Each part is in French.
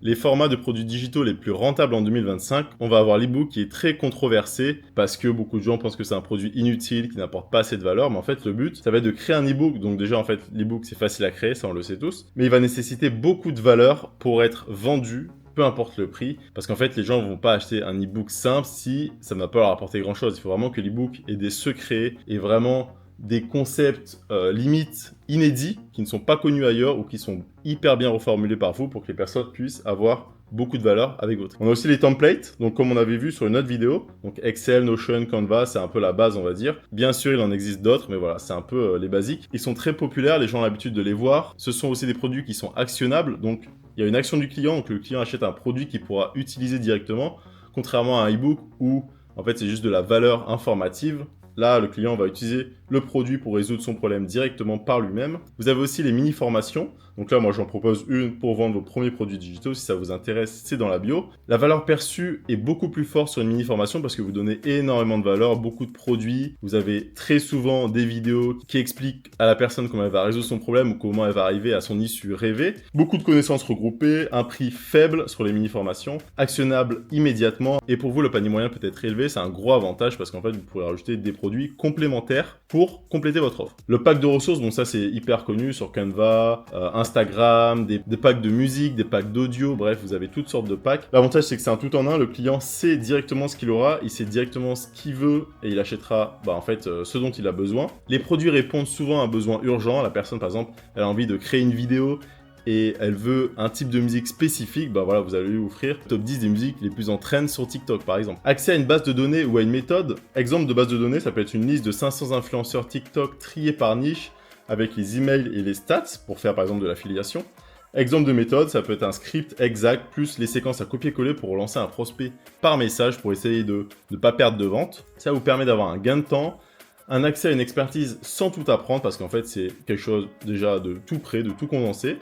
Les formats de produits digitaux les plus rentables en 2025, on va avoir l'e-book qui est très controversé parce que beaucoup de gens pensent que c'est un produit inutile, qui n'apporte pas assez de valeur, mais en fait le but, ça va être de créer un e-book. Donc déjà en fait l'e-book c'est facile à créer, ça on le sait tous, mais il va nécessiter beaucoup de valeur pour être vendu, peu importe le prix, parce qu'en fait les gens vont pas acheter un e-book simple si ça ne va pas leur apporter grand chose. Il faut vraiment que l'e-book ait des secrets et vraiment des concepts limites inédits qui ne sont pas connus ailleurs ou qui sont hyper bien reformulés par vous pour que les personnes puissent avoir beaucoup de valeur avec votre. On a aussi les templates, donc comme on avait vu sur une autre vidéo, donc Excel, Notion, Canva, c'est un peu la base on va dire. Bien sûr il en existe d'autres, mais voilà, c'est un peu les basiques. Ils sont très populaires, les gens ont l'habitude de les voir. Ce sont aussi des produits qui sont actionnables, donc il y a une action du client, donc le client achète un produit qu'il pourra utiliser directement, contrairement à un e-book où en fait c'est juste de la valeur informative. Là, le client va utiliser le produit pour résoudre son problème directement par lui-même. Vous avez aussi les mini-formations. Donc là, moi, j'en propose une pour vendre vos premiers produits digitaux. Si ça vous intéresse, c'est dans la bio. La valeur perçue est beaucoup plus forte sur une mini-formation parce que vous donnez énormément de valeur, beaucoup de produits. Vous avez très souvent des vidéos qui expliquent à la personne comment elle va résoudre son problème ou comment elle va arriver à son issue rêvée. Beaucoup de connaissances regroupées, un prix faible sur les mini-formations, actionnable immédiatement. Et pour vous, le panier moyen peut être élevé. C'est un gros avantage parce qu'en fait, vous pourrez rajouter des produits complémentaires pour compléter votre offre. Le pack de ressources, bon ça c'est hyper connu sur Canva, Instagram, des packs de musique, des packs d'audio, bref, vous avez toutes sortes de packs. L'avantage c'est que c'est un tout en un, le client sait directement ce qu'il aura, il sait directement ce qu'il veut et il achètera en fait ce dont il a besoin. Les produits répondent souvent à un besoin urgent, la personne par exemple, elle a envie de créer une vidéo et elle veut un type de musique spécifique, voilà, vous allez lui offrir top 10 des musiques les plus en trend sur TikTok par exemple. Accès à une base de données ou à une méthode. Exemple de base de données, ça peut être une liste de 500 influenceurs TikTok triés par niche avec les emails et les stats pour faire par exemple de l'affiliation. Exemple de méthode, ça peut être un script exact plus les séquences à copier-coller pour relancer un prospect par message pour essayer de ne pas perdre de vente. Ça vous permet d'avoir un gain de temps, un accès à une expertise sans tout apprendre parce qu'en fait c'est quelque chose déjà de tout près, de tout condensé.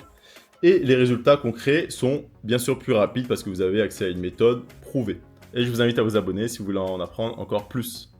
Et les résultats concrets sont bien sûr plus rapides parce que vous avez accès à une méthode prouvée. Et je vous invite à vous abonner si vous voulez en apprendre encore plus.